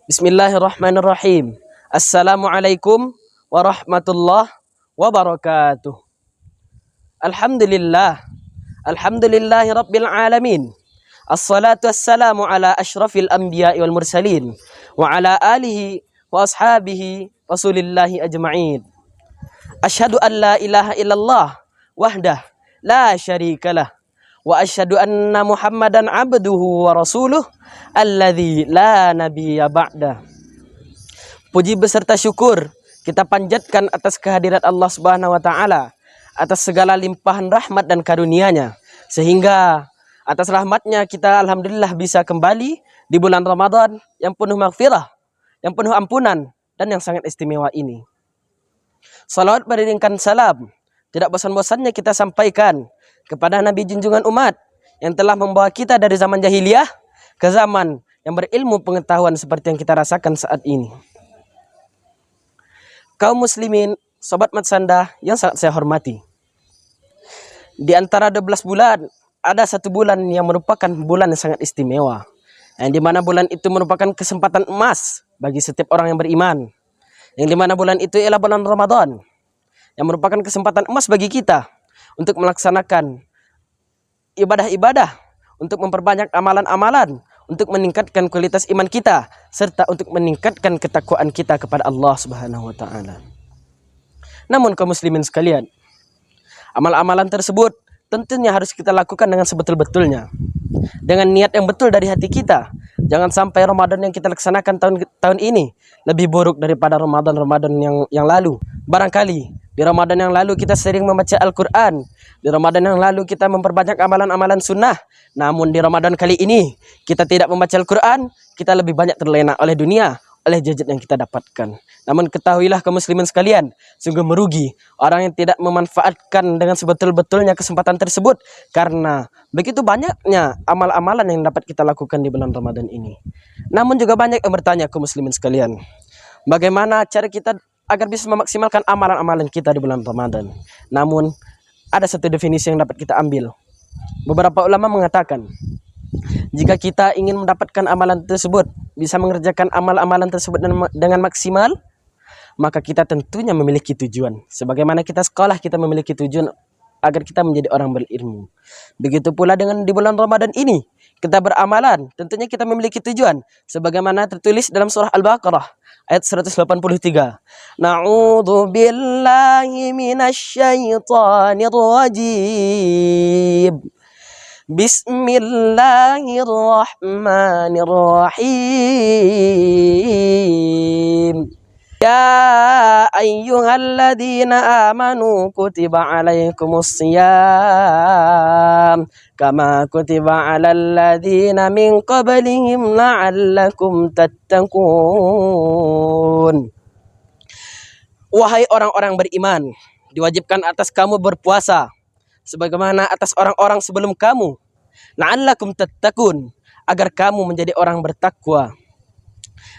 Bismillahirrahmanirrahim. Assalamualaikum warahmatullahi wabarakatuh. Alhamdulillah. Alhamdulillahi rabbil alamin. Assalatu wassalamu ala asyrafil anbiya'i wal mursalin wa ala alihi wa ashabihi rasulillahi ajma'in. Asyhadu an la ilaha illallah wahdah la syarikalah wa asyhadu anna Muhammadan abduhu wa rasuluh alladzi la nabiyya ba'da. Puji beserta syukur kita panjatkan atas kehadirat Allah Subhanahu wa taala, atas segala limpahan rahmat dan karunia-Nya, sehingga atas rahmatnya kita alhamdulillah bisa kembali di bulan Ramadan yang penuh maghfirah, yang penuh ampunan dan yang sangat istimewa ini. Salawat beriringkan salam tidak bosan-bosannya kita sampaikan kepada Nabi junjungan umat yang telah membawa kita dari zaman jahiliyah ke zaman yang berilmu pengetahuan seperti yang kita rasakan saat ini. Kaum muslimin, sobat Matsanda yang sangat saya hormati. Di antara 12 bulan, ada satu bulan yang merupakan bulan yang sangat istimewa. Yang dimana bulan itu merupakan kesempatan emas bagi setiap orang yang beriman. Yang dimana bulan itu ialah bulan Ramadan, yang merupakan kesempatan emas bagi kita untuk melaksanakan ibadah-ibadah, untuk memperbanyak amalan-amalan, untuk meningkatkan kualitas iman kita, serta untuk meningkatkan ketakwaan kita kepada Allah Subhanahu wa taala. Namun kaum muslimin sekalian, amal-amalan tersebut tentunya harus kita lakukan dengan sebetul-betulnya, dengan niat yang betul dari hati kita. Jangan sampai Ramadan yang kita laksanakan tahun ini lebih buruk daripada Ramadan yang lalu. Barangkali di Ramadan yang lalu kita sering membaca Al-Quran, di Ramadan yang lalu kita memperbanyak amalan-amalan sunnah. Namun di Ramadan kali ini kita tidak membaca Al-Quran, kita lebih banyak terlena oleh dunia, oleh gadget yang kita dapatkan. Namun ketahuilah kaum muslimin sekalian, sungguh merugi orang yang tidak memanfaatkan dengan sebetul-betulnya kesempatan tersebut, karena begitu banyaknya amal-amalan yang dapat kita lakukan di bulan Ramadan ini. Namun juga banyak yang bertanya kaum muslimin sekalian, bagaimana cara kita agar bisa memaksimalkan amalan-amalan kita di bulan Ramadan? Namun ada satu definisi yang dapat kita ambil. Beberapa ulama mengatakan, jika kita ingin mendapatkan amalan tersebut, bisa mengerjakan amal-amalan tersebut dengan maksimal, maka kita tentunya memiliki tujuan. Sebagaimana kita sekolah, kita memiliki tujuan agar kita menjadi orang berilmu. Begitu pula dengan di bulan Ramadan ini, kita beramalan, tentunya kita memiliki tujuan. Sebagaimana tertulis dalam surah Al-Baqarah ayat 183. Na'udzu billahi minasyaitonir rajim. Bismillahirrahmanirrahim. Ya ayyuhalladzina amanu kutiba alaikumusiyam kama kutiba alal ladzina min qablihim la'allakum tattaqun. Wahai orang-orang beriman, diwajibkan atas kamu berpuasa sebagaimana atas orang-orang sebelum kamu, la'allakum tattaqun, agar kamu menjadi orang bertakwa.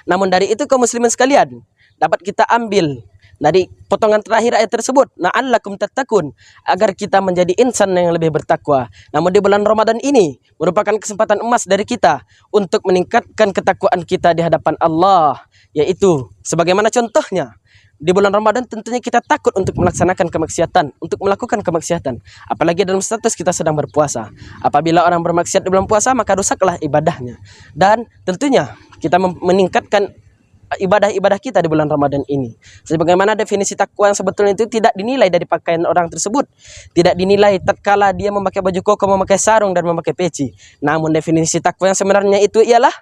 Namun dari itu kaum muslimin sekalian, dapat kita ambil dari potongan terakhir ayat tersebut, la'allakum tattaqun, agar kita menjadi insan yang lebih bertakwa. Namun di bulan Ramadan ini merupakan kesempatan emas dari kita untuk meningkatkan ketakwaan kita di hadapan Allah, yaitu sebagaimana contohnya di bulan Ramadan tentunya kita takut untuk melaksanakan kemaksiatan, untuk melakukan kemaksiatan. Apalagi dalam status kita sedang berpuasa. Apabila orang bermaksiat di bulan puasa, maka rusaklah ibadahnya. Dan tentunya kita meningkatkan ibadah-ibadah kita di bulan Ramadan ini. Sebagaimana definisi takwa yang sebetulnya itu tidak dinilai dari pakaian orang tersebut, tidak dinilai tatkala dia memakai baju koko, memakai sarung dan memakai peci. Namun definisi takwa yang sebenarnya itu ialah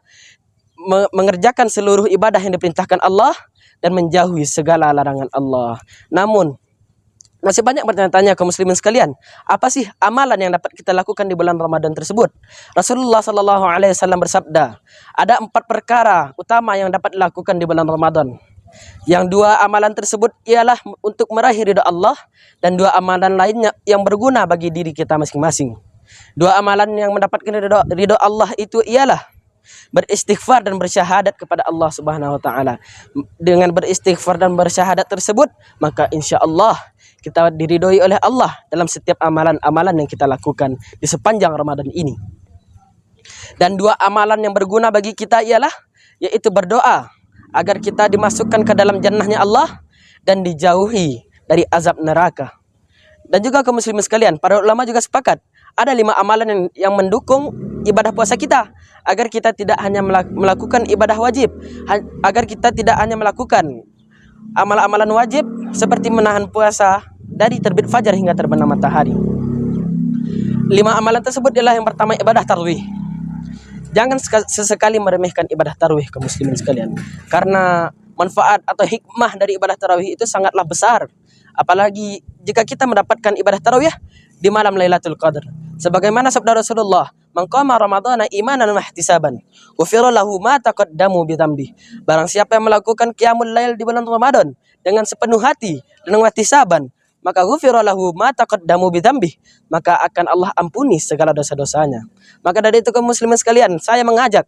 mengerjakan seluruh ibadah yang diperintahkan Allah dan menjauhi segala larangan Allah. Namun masih banyak bertanya-tanya kaum muslimin sekalian, apa sih amalan yang dapat kita lakukan di bulan Ramadan tersebut? Rasulullah SAW bersabda, ada 4 perkara utama yang dapat dilakukan di bulan Ramadan. Yang 2 amalan tersebut ialah untuk meraih ridha Allah, dan 2 amalan lainnya yang berguna bagi diri kita masing-masing. 2 amalan yang mendapatkan ridha Allah itu ialah beristighfar dan bersyahadat kepada Allah Subhanahu wa taala. Dengan beristighfar dan bersyahadat tersebut, maka insya Allah kita diridhoi oleh Allah dalam setiap amalan-amalan yang kita lakukan di sepanjang Ramadan ini. Dan 2 amalan yang berguna bagi kita ialah yaitu berdoa agar kita dimasukkan ke dalam jannahnya Allah dan dijauhi dari azab neraka. Dan juga kaum muslimin sekalian, para ulama juga sepakat ada 5 amalan yang mendukung ibadah puasa kita, agar kita tidak hanya melakukan ibadah wajib, agar kita tidak hanya melakukan amalan-amalan wajib seperti menahan puasa dari terbit fajar hingga terbenam matahari. 5 amalan tersebut adalah yang pertama, ibadah tarawih. Jangan sesekali meremehkan ibadah tarawih kaum muslimin sekalian, karena manfaat atau hikmah dari ibadah tarawih itu sangatlah besar. Apalagi jika kita mendapatkan ibadah tarawih di malam Lailatul Qadar. Sebagaimana sabda Rasulullah, "Man qama ramadhana imanan wa ihtisaban, ghufira lahu ma taqaddamu bi dzambi." Barang siapa yang melakukan qiyamul lail di bulan Ramadan dengan sepenuh hati dan dengan ihtisaban, maka ghufira lahu ma taqaddamu bi dzambi, maka akan Allah ampuni segala dosa-dosanya. Maka dari itu kaum muslimin sekalian, saya mengajak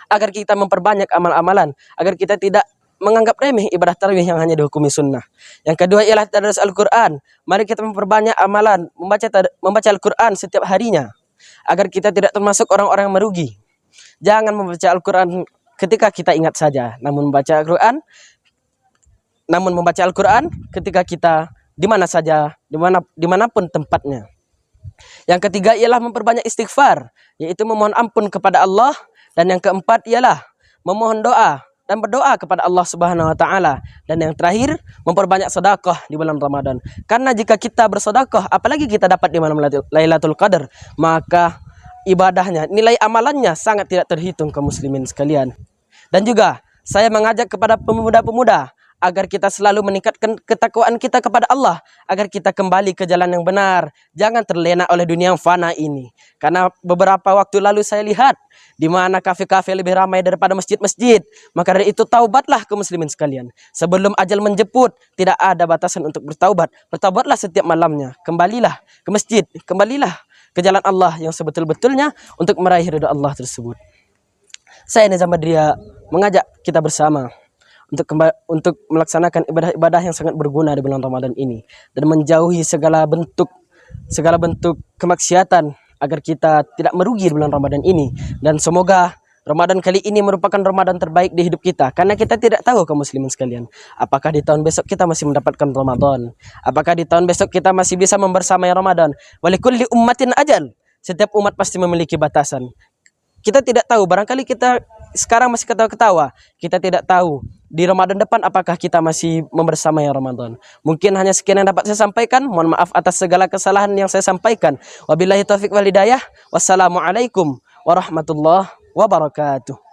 agar kita memperbanyak amal-amalan, agar kita tidak menganggap remeh ibadah tarawih yang hanya dihukumi sunnah. Yang kedua ialah tadarus Al-Quran. Mari kita memperbanyak amalan membaca Al-Quran setiap harinya, agar kita tidak termasuk orang-orang yang merugi. Jangan membaca Al-Quran ketika kita ingat saja, namun membaca Al-Quran ketika kita di mana saja, dimanapun tempatnya. Yang ketiga ialah memperbanyak istighfar, yaitu memohon ampun kepada Allah. Dan yang keempat ialah memohon doa dan berdoa kepada Allah Subhanahu wa taala. Dan yang terakhir, memperbanyak sedekah di bulan Ramadan. Karena jika kita bersedekah, apalagi kita dapat di malam Lailatul Qadar, maka ibadahnya, nilai amalannya sangat tidak terhitung kaum muslimin sekalian. Dan juga saya mengajak kepada pemuda-pemuda agar kita selalu meningkatkan ketakwaan kita kepada Allah, agar kita kembali ke jalan yang benar, jangan terlena oleh dunia yang fana ini. Karena beberapa waktu lalu saya lihat di mana kafe-kafe lebih ramai daripada masjid-masjid. Maka dari itu taubatlah kaum muslimin sekalian. Sebelum ajal menjemput, tidak ada batasan untuk bertaubat. Bertaubatlah setiap malamnya. Kembalilah ke masjid, kembalilah ke jalan Allah yang sebetul-betulnya untuk meraih ridha Allah tersebut. Saya Nizam Badria mengajak kita bersama untuk melaksanakan ibadah-ibadah yang sangat berguna di bulan Ramadan ini, dan menjauhi segala bentuk kemaksiatan agar kita tidak merugi di bulan Ramadan ini. Dan semoga Ramadan kali ini merupakan Ramadan terbaik di hidup kita, karena kita tidak tahu kaum muslimin sekalian, apakah di tahun besok kita masih mendapatkan Ramadan, apakah di tahun besok kita masih bisa membersamai Ramadan. Walikulli ummatin ajal, setiap umat pasti memiliki batasan. Kita tidak tahu, barangkali kita sekarang masih ketawa-ketawa, kita tidak tahu di Ramadan depan apakah kita masih membersamai Ramadan. Mungkin hanya sekian yang dapat saya sampaikan. Mohon maaf atas segala kesalahan yang saya sampaikan. Wabillahi taufiq wal hidayah. Wassalamualaikum warahmatullahi wabarakatuh.